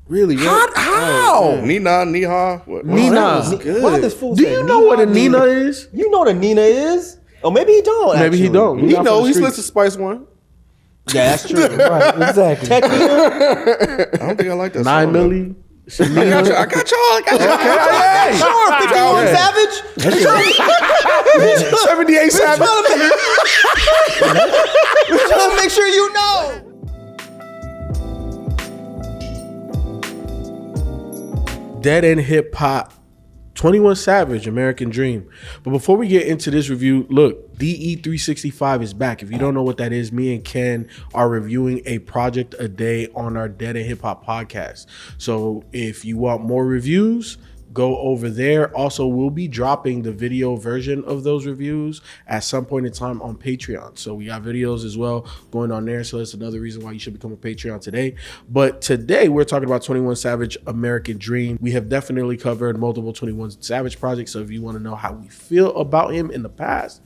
Really? How? Oh, Nina, Niha. Nina. Why this fool Do say you know what a Nina is? You know what a Nina is? Oh, maybe he don't. Maybe he don't. He know. He's listened to Spice One. Yeah, that's true. Right, exactly. Tech Nina? I don't think I like that 9 song. milli. I got y'all. Okay. Sure, 51 Savage. 78 Savage. We're trying to make sure you know. Dead End Hip Hop, 21 Savage, American Dream. But before we get into this review, look, DE365 is back. If you don't know what that is, me and Ken are reviewing a project a day on our Dead End Hip Hop podcast. So if you want more reviews, go over there. Also, we'll be dropping the video version of those reviews at some point in time on Patreon. So we got videos as well going on there. So that's another reason why you should become a Patreon today. But today we're talking about 21 Savage, American Dream. We have definitely covered multiple 21 Savage projects. So if you want to know how we feel about him in the past,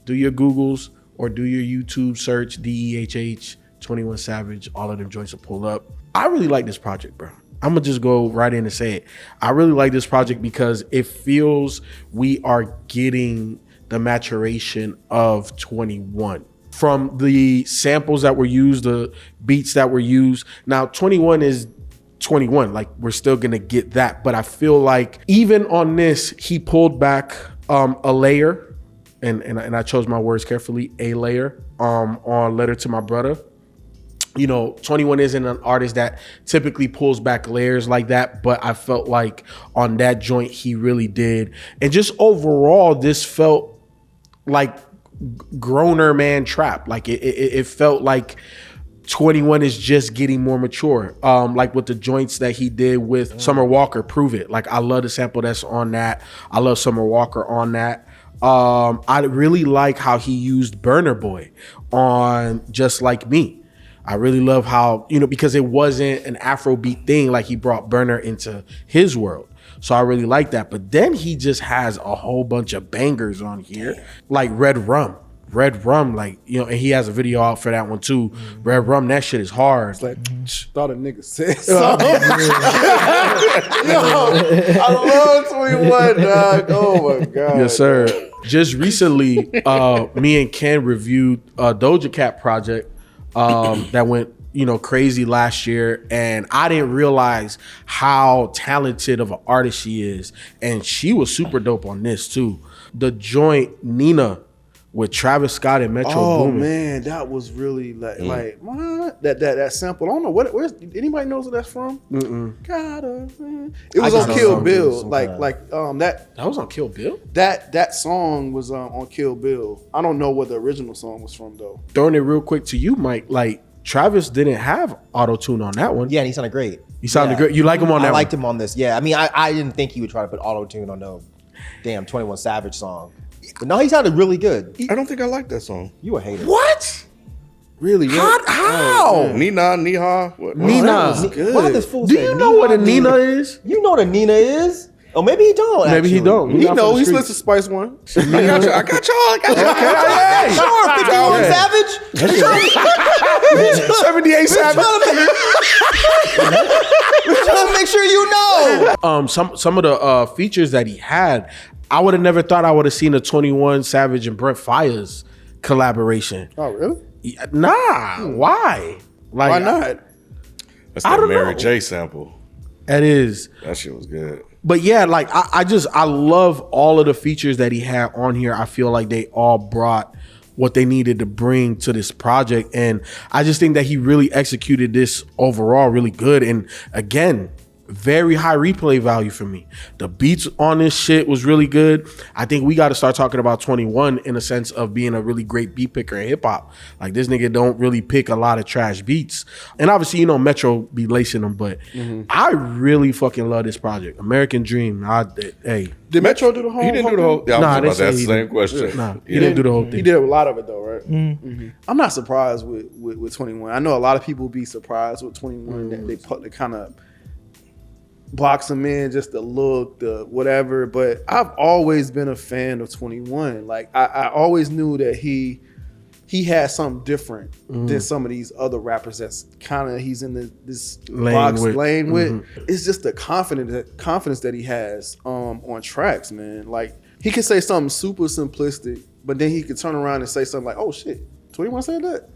do your Googles or do your YouTube search, DEHH, 21 Savage. All of them joints will pull up. I really like this project, bro. I'm gonna just go right in and say it. I really like this project because it feels we are getting the maturation of 21. From the samples that were used, the beats that were used. Now 21 is 21, like we're still gonna get that. But I feel like even on this, he pulled back a layer, and I chose my words carefully, a layer on Letter to My Brother. You know, 21 isn't an artist that typically pulls back layers like that, but I felt like on that joint he really did. And just overall, this felt like grown-er man trap. Like it felt like 21 is just getting more mature. Like with the joints that he did with Summer Walker, Prove It. Like I love the sample that's on that. I love Summer Walker on that. I really like how he used Burner Boy on Just Like Me. I really love how, you know, because it wasn't an Afrobeat thing, like he brought Burner into his world. So I really like that. But then he just has a whole bunch of bangers on here, like Red Rum, like, you know, and he has a video out for that one too. Mm-hmm. Red Rum, that shit is hard. It's like, thought a nigga said something. Yo, I love 21, dog. Oh my God. Yes, sir. Just recently, me and Ken reviewed a Doja Cat project that went, you know, crazy last year, and I didn't realize how talented of an artist she is, and she was super dope on this too. The joint Nina with Travis Scott and Metro Boomin. Oh man, that was really like what? That sample. I don't know where's anybody knows where that's from? It was on Kill Bill. That was on Kill Bill? That song was on Kill Bill. I don't know what the original song was from though. Throwing it real quick to you, Myke, like Travis didn't have auto-tune on that one. Yeah, and he sounded great. He sounded great. You like him on that one? I liked him on this. Yeah, I mean, I didn't think he would try to put auto-tune on no damn 21 Savage song. But no, he sounded really good. I don't think I like that song. You a hater. What? Really? How? Oh, Nina, Niha. Nina. Why this fool Do say you know what a Nina is? You know what a Nina is? Oh, maybe he don't. Maybe he don't. He know. He's listened to Spice One. I got y'all. Okay. Sure, 51 Savage. 78 Savage. We're trying to make sure you know. Some of the features that he had, I would have never thought I would have seen a 21 Savage and Brent Faiyaz collaboration. Oh, really? Nah. Why? Like, why not? That's that Mary J sample. It is. That shit was good. But yeah, like I love all of the features that he had on here. I feel like they all brought what they needed to bring to this project. And I just think that he really executed this overall really good. And again, very high replay value for me. The beats on this shit was really good. I think we got to start talking about 21 in a sense of being a really great beat picker in hip hop. Like this nigga don't really pick a lot of trash beats. And obviously, you know, Metro be lacing them, but I really fucking love this project. American Dream. Did Metro do the whole? He didn't do the whole. Yeah, I was about to ask the same question. Nah, he didn't do the whole thing. He did a lot of it though, right? Mm-hmm. I'm not surprised with 21. I know a lot of people be surprised with 21 that they kind of box him in, just the look, the whatever. But I've always been a fan of 21. Like I always knew that he he has something different than some of these other rappers that's kind of he's in this lane with. It's just the confidence that he has on tracks, man. Like he could say something super simplistic, but then he could turn around and say something like, "Oh shit, 21 said that."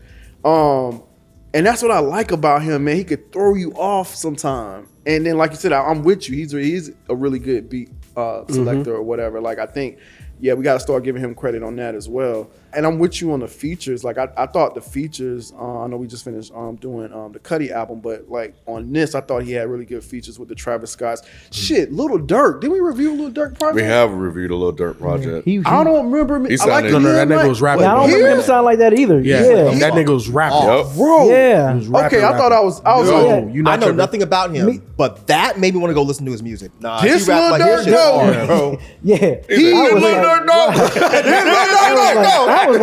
And that's what I like about him, man. He could throw you off sometime, and then like you said, I'm with you. He's a really good beat selector or whatever. Like I think. Yeah, we got to start giving him credit on that as well. And I'm with you on the features. Like I thought the features. I know we just finished doing the Cudi album, but like on this, I thought he had really good features with the Travis Scotts. Shit, Lil Durk. Didn't we review Lil Durk project? We have reviewed a Lil Durk project. I don't remember. I like that nigga was rapping. I don't remember him sound like that either. Yeah. That nigga was rapping. Bro. Yeah. Okay, I thought I was like, I know nothing about him, but that made me want to go listen to his music. Nah, this Lil Durk, bro. Yeah. He Lil Durk, no. I was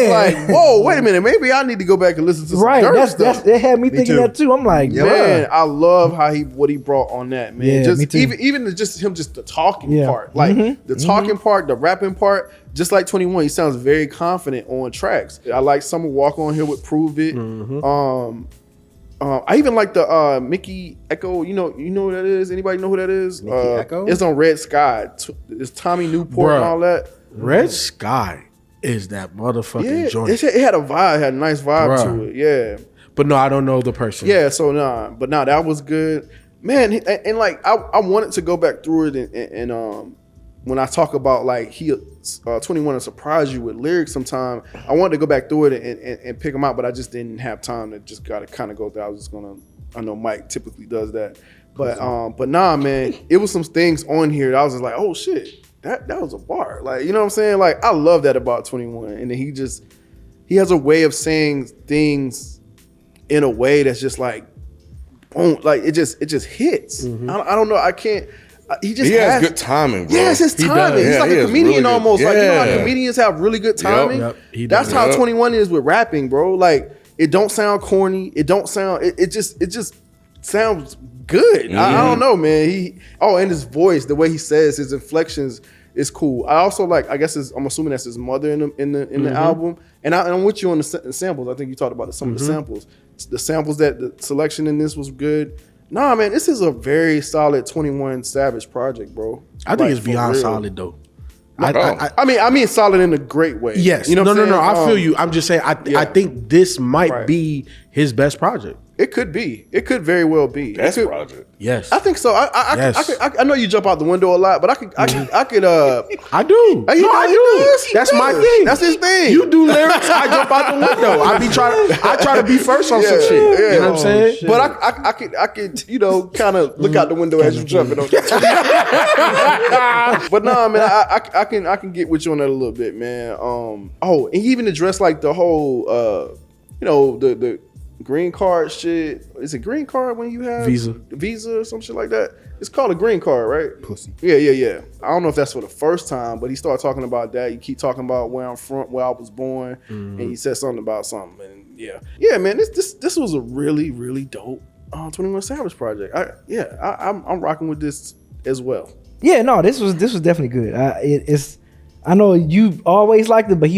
like, whoa, wait a minute. Maybe I need to go back and listen to some Durk stuff. That had me thinking that too. I'm like, man, I love how what he brought on that, man. Yeah, just even the talking part, like the talking part, the rapping part. Just like 21, he sounds very confident on tracks. I like Summer Walker on here with Prove It. I even like the Mickey Echo. You know who that is? Anybody know who that is? Mickey Echo? It's on Red Sky. It's Tommy Newport and all that. Red Sky is that motherfucking joint. It had a vibe. It had a nice vibe to it. Yeah. But no, I don't know the person. Yeah, so that was good. Man, and like I wanted to go back through it and when I talk about like 21 to surprise you with lyrics sometime, I wanted to go back through it and pick them out, but I just didn't have time to just gotta kind of go through. I know Myke typically does that. But nah, man, it was some things on here that I was just like, oh shit, that was a bar. Like, you know what I'm saying? Like I love that about 21. And then he has a way of saying things in a way that's just like, boom, like it just hits. I don't know. I can't. He has good timing, bro. Yeah, it's his timing. He's like a comedian really almost. Like, you know how comedians have really good timing? That's how 21 is with rapping, bro. Like, it don't sound corny. It don't sound, it just sounds good. I don't know, man. And his voice, the way he says, his inflections is cool. I also like, I guess I'm assuming that's his mother in the album. And I'm with you on the samples. I think you talked about some of the samples. The samples the selection in this was good. Nah, man, this is a very solid 21 Savage project, bro. I think it's beyond solid though. I mean solid in a great way. Yes. You know what I'm saying? I feel you. I'm just saying I think this might be his best project. It could be. It could very well be. Best project. Yes. I think so. I know you jump out the window a lot, but I could I do. I do. That's my thing. That's his thing. You do lyrics, I jump out the window. I try to be first on some shit. Yeah. You know what I'm saying? Shit. But I could, kind of look out the window as you jumping on. But nah, man, I can get with you on that a little bit, man. And he even addressed like the whole the green card shit. Is it green card when you have visa or some shit like that? It's called a green card, right? Pussy. Yeah. I don't know if that's for the first time, but he started talking about that. You keep talking about where I'm from, where I was born, and he said something about something. And yeah, man. This was a really, really dope 21 Savage project. I'm rocking with this as well. Yeah, no, this was definitely good. I know you always liked it, but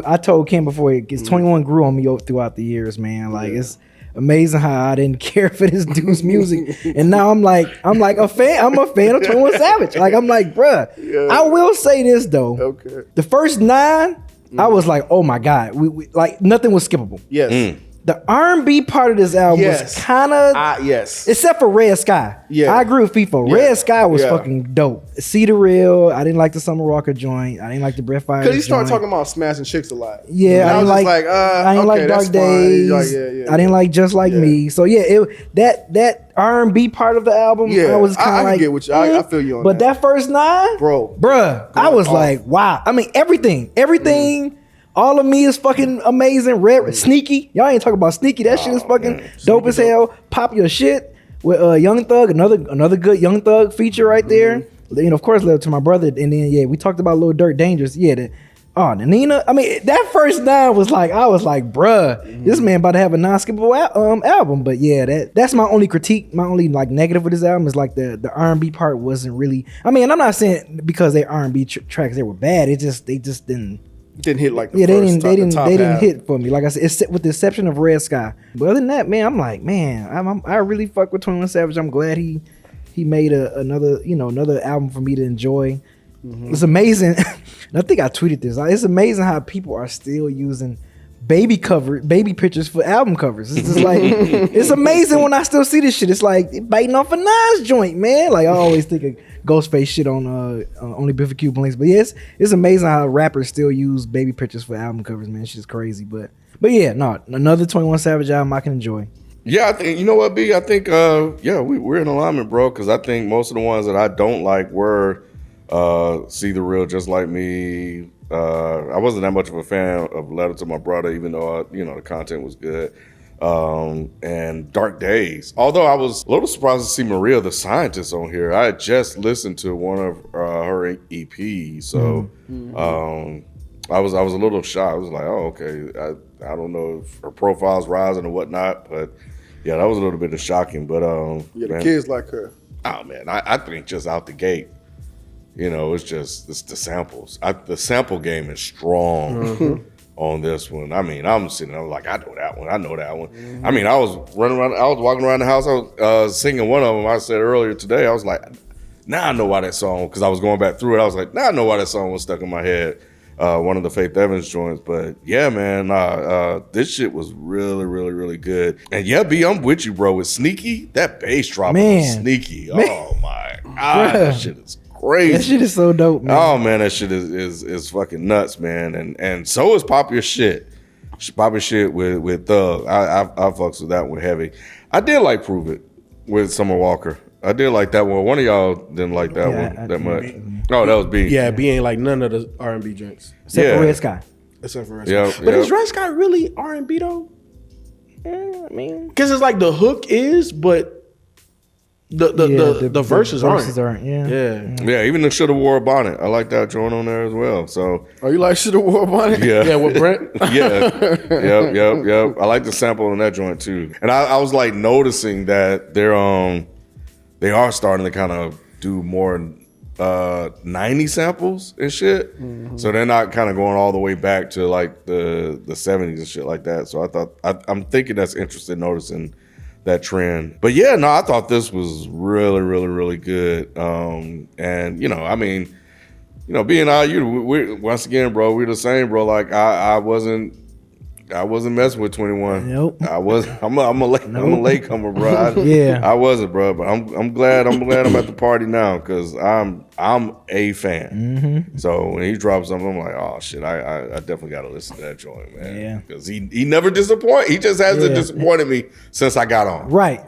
I told Ken before, 21 grew on me throughout the years, man. Like it's amazing how I didn't care for this dude's music, and now I'm like a fan. I'm a fan of 21 Savage. Like I'm like, bruh. I will say this though. Okay. The first 9, I was like, oh my god, we like nothing was skippable. Yes. The R&B part of this album was kind of except for Red Sky. Yeah, I agree with Feefo. Red Sky was fucking dope. See the Real. I didn't like the Summer Walker joint. I didn't like the Breath Fire. Because he started talking about smashing chicks a lot. Yeah, I didn't like Dark Days. I didn't like Just Like Me. So that R&B part of the album, I was kind of like, get what you. I feel you on but that first 9, bruh, I was like, wow. I mean, everything. All of Me is fucking amazing. Sneaky. Y'all ain't talking about Sneaky. That shit is fucking dope as hell. Pop Your Shit with Young Thug. Another good Young Thug feature right there. Of course, Love to My Brother. And then, we talked about Lil Durk Dangerous. Yeah, Oh, Nina. I mean, that first line was like, I was like, bruh, this man about to have a non-skippable album. But yeah, that's my only critique. My only like negative with this album is like the R&B part wasn't really. I mean, I'm not saying because they R&B tracks they were bad. They just didn't hit like the yeah, first they didn't half. hit for me. Like I said, it's with the exception of Red Sky. But other than that, man, I'm like, man, I really fuck with 21 Savage. I'm glad he made another album for me to enjoy. It's amazing. And I think I tweeted this. It's amazing how people are still using baby pictures for album covers. It's just like it's amazing when I still see this shit. It's like biting off a Nas joint, man. Like I always think of Ghostface shit on Only Biff and Cuban Links. But yes, it's amazing how rappers still use baby pictures for album covers, man. Shit's crazy. But yeah, no, another 21 Savage album I can enjoy. Yeah, I think, you know what, B? I think, we're in alignment, bro, because I think most of the ones that I don't like were See the Real Just Like Me. I wasn't that much of a fan of Letter to My Brother, even though, the content was good. And Dark Days. Although I was a little surprised to see Maria the Scientist on here. I had just listened to one of her EPs, so I was a little shocked. I was like, oh, okay. I don't know if her profile's rising or whatnot, but yeah, that was a little bit of shocking. But the kids like her. Oh man, I think just out the gate, it's the samples. The sample game is strong on this one. I mean, I'm like, I know that one. I mean, I was walking around the house. I was singing one of them. I said earlier today, I was like, now I know why that song, because I was going back through it. I was like, now I know why that song was stuck in my head. One of the Faith Evans joints. But yeah, man, this shit was really, really, really good. And yeah, B, I'm with you, bro. With Sneaky, that bass drop was Sneaky. Man. Oh my God, that shit is crazy. That shit is so dope, man. Oh man, that shit is fucking nuts, man. And so is Popular Shit. Popular Shit with Thug. I fucks with that one heavy. I did like Prove It with Summer Walker. I did like that one. One of y'all didn't like that one that much. Oh, that was B. Yeah, B ain't like none of the R&B drinks. Except for Red Sky. Except for Red Sky. But is Red Sky really R&B though? Yeah, I mean, because it's like the hook is, but the verses aren't. Yeah, even the Shoulda Wore a Bonnet. I like that joint on there as well. So, oh, you like Shoulda Wore a Bonnet? Yeah, with Brent. Yeah, yep. I like the sample on that joint too. And I was like noticing that they are starting to kind of do more 90 samples and shit. So they're not kind of going all the way back to like the 70s and shit like that. So I'm thinking that's interesting, noticing that trend. But yeah, no, I thought this was really, really, really good. And I mean, being we once again, bro, we're the same, bro. Like I wasn't messing with 21. Nope. I'm a latecomer, bro. Yeah. I wasn't, bro. But I'm glad I'm at the party now, because I'm a fan. So when he drops something, I'm like, oh shit, I definitely got to listen to that joint, man. Yeah. Because he never disappointed. He just hasn't disappointed me since I got on. Right.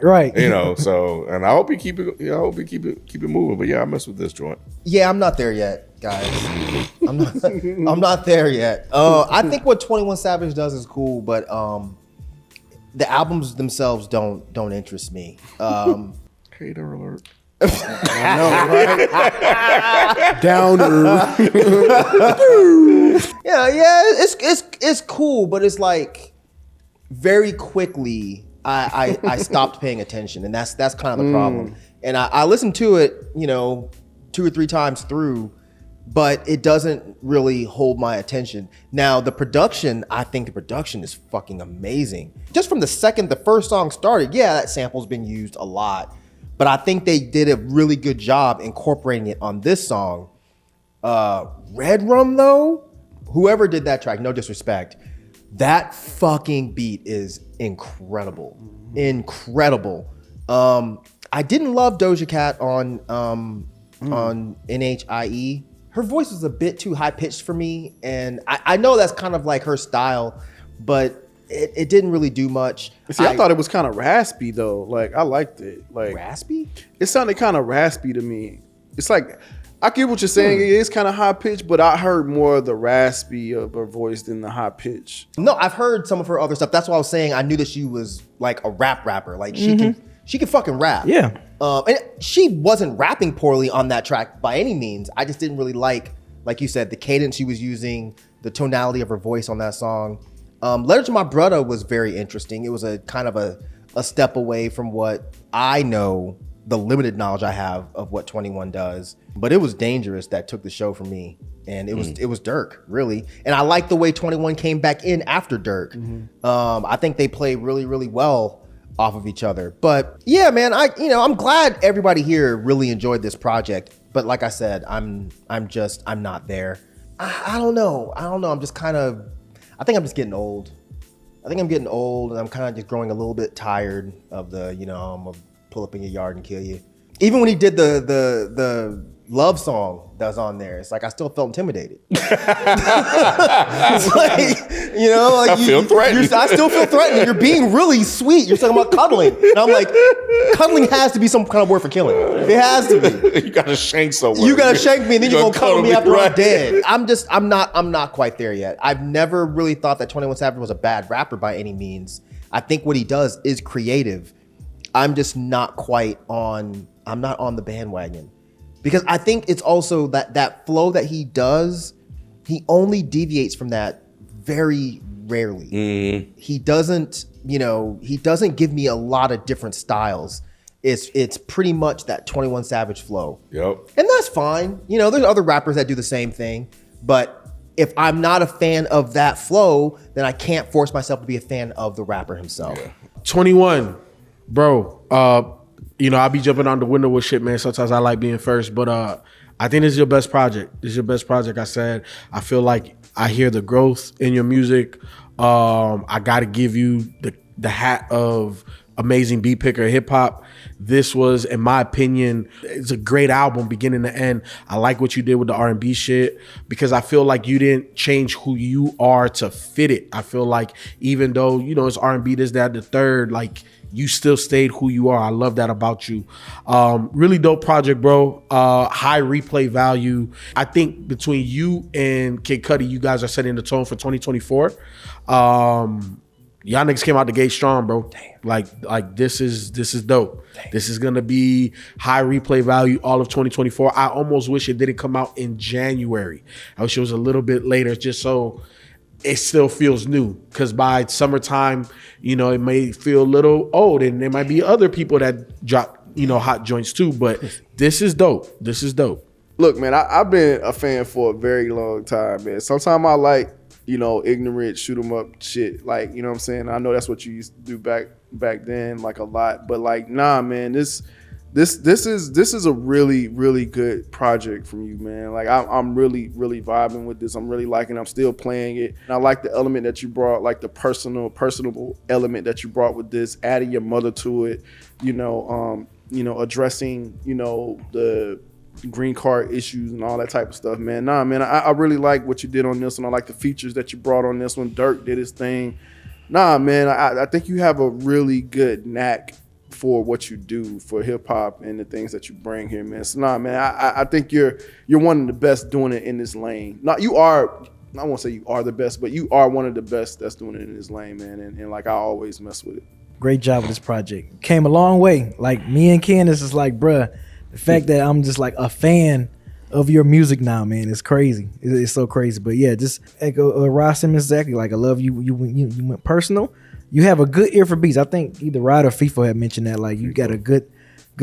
So, and I hope he keep it. I hope he keep it moving. But yeah, I mess with this joint. Yeah, I'm not there yet, guys. I'm not there yet. I think what 21 Savage does is cool, but the albums themselves don't interest me. Hater alert. I know, right? Downer. Yeah, it's cool, but it's like very quickly I stopped paying attention, and that's kind of the problem. And I listened to it, 2 or 3 times through, but it doesn't really hold my attention. Now, I think the production is fucking amazing. Just from the second the first song started, yeah, that sample's been used a lot, but I think they did a really good job incorporating it on this song. Red Rum, though, whoever did that track, no disrespect, that fucking beat is incredible. Incredible. I didn't love Doja Cat on NHIE. Her voice was a bit too high pitched for me, and I know that's kind of like her style, but it didn't really do much. See, I thought it was kind of raspy though. Like I liked it. Like raspy? It sounded kind of raspy to me. It's like I get what you're saying. It is kind of high pitched, but I heard more of the raspy of her voice than the high pitch. No, I've heard some of her other stuff. That's why I was saying I knew that she was like a rapper. Like she can fucking rap. Yeah. And she wasn't rapping poorly on that track by any means. I just didn't really like you said, the cadence she was using, the tonality of her voice on that song. Letter to My Brother was very interesting. It was a kind of a step away from what I know, the limited knowledge I have of what 21 does. But it was Dangerous that took the show from me. And it was Dirk, really. And I like the way 21 came back in after Dirk. I think they play really, really well off of each other. But yeah, man, I'm glad everybody here really enjoyed this project. But like I said, I'm not there. I don't know. I'm just kind of, I think I'm just getting old. I think I'm getting old, and I'm kind of just growing a little bit tired of the, I'm gonna pull up in your yard and kill you. Even when he did the love song that was on there, it's like I still felt intimidated. It's like, I feel threatened. I still feel threatened. You're being really sweet. You're talking about cuddling, and I'm like, cuddling has to be some kind of word for killing. It has to be. You gotta shank someone. You gotta shank me, and then you're gonna cuddle me after right. I'm dead. I'm not quite there yet. I've never really thought that 21 Savage was a bad rapper by any means. I think what he does is creative. I'm just not quite on. I'm not on the bandwagon. Because I think it's also that flow that he does, he only deviates from that very rarely. He doesn't give me a lot of different styles. It's pretty much that 21 Savage flow. Yep. And that's fine. There's other rappers that do the same thing. But if I'm not a fan of that flow, then I can't force myself to be a fan of the rapper himself. Yeah. 21, bro. I be jumping on the window with shit, man. Sometimes I like being first, but I think this is your best project. This is your best project. I said, I feel like I hear the growth in your music. I got to give you the hat of amazing beat picker hip hop. This was, in my opinion, it's a great album, beginning to end. I like what you did with the R&B shit because I feel like you didn't change who you are to fit it. I feel like even though it's R&B, this, that, the third, like you still stayed who you are. I love that about you. Really dope project, bro. High replay value. I think between you and Kid Cudi, you guys are setting the tone for 2024. Y'all niggas came out the gate strong, bro. Damn. Like this is dope. Damn. This is gonna be high replay value all of 2024. I almost wish it didn't come out in January. I wish it was a little bit later, just so it still feels new. Because by summertime, it may feel a little old, and there might be other people that drop, hot joints too. But this is dope. This is dope. Look, man, I've been a fan for a very long time, man. Sometimes I like, ignorant, shoot 'em up shit. Like, you know what I'm saying? I know that's what you used to do back then, like a lot. But like, nah, man, this is a really, really good project from you, man. Like I'm really, really vibing with this. I'm really liking it. I'm still playing it. And I like the element that you brought, like the personable element that you brought with this, adding your mother to it, addressing, the green card issues and all that type of stuff, man. Nah, man, I really like what you did on this one. I like the features that you brought on this one. Dirk did his thing. Nah, man, I think you have a really good knack for what you do for hip hop and the things that you bring here, man. So nah, man, I think you're one of the best doing it in this lane. Now you are, I won't say you are the best, but you are one of the best that's doing it in this lane, man. And like I always mess with it. Great job with this project. Came a long way. Like me and Candace is like, bruh, the fact that I'm just like a fan of your music now, man, it's crazy. It's so crazy. But yeah, just echo Ross Simmons, exactly. Like I love you. You went personal. You have a good ear for beats. I think either Rod or Feefo had mentioned that. Like you got a good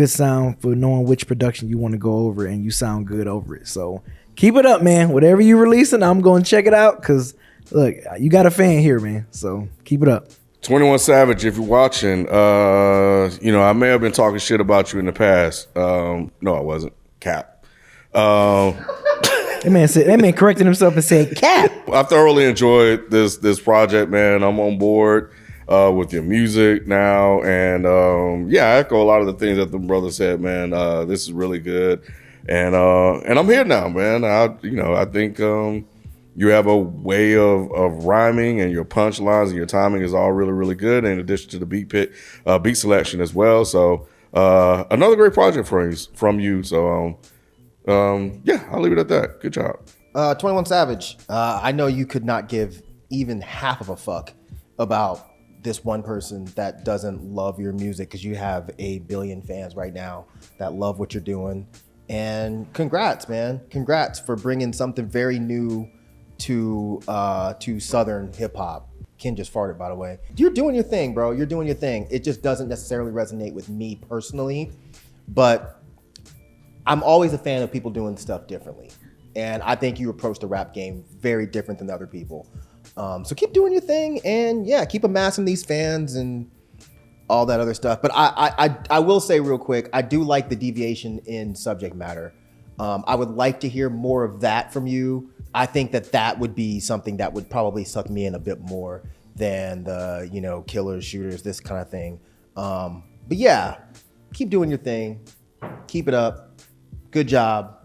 sound for knowing which production you want to go over, and you sound good over it. So keep it up, man. Whatever you releasing, I'm going to check it out because look, you got a fan here, man. So keep it up. 21 Savage, if you're watching, I may have been talking shit about you in the past. No, I wasn't. Cap. That man corrected himself and said cap. I thoroughly enjoyed this project, man. I'm on board with your music now. And I echo a lot of the things that the brother said, man. This is really good. And I'm here now, man. I think you have a way of rhyming, and your punchlines and your timing is all really, really good, in addition to the beat selection as well. So another great project from you. So I'll leave it at that. Good job. 21 Savage, I know you could not give even half of a fuck about this one person that doesn't love your music, because you have 1 billion fans right now that love what you're doing. And congrats, man. Congrats for bringing something very new to Southern hip hop. Ken just farted, by the way. You're doing your thing, bro. You're doing your thing. It just doesn't necessarily resonate with me personally, but I'm always a fan of people doing stuff differently. And I think you approach the rap game very different than other people. So keep doing your thing, and yeah, keep amassing these fans and all that other stuff. But I will say real quick, I do like the deviation in subject matter. I would like to hear more of that from you. I think that would be something that would probably suck me in a bit more than the, killers, shooters, this kind of thing. But yeah, keep doing your thing. Keep it up. Good job.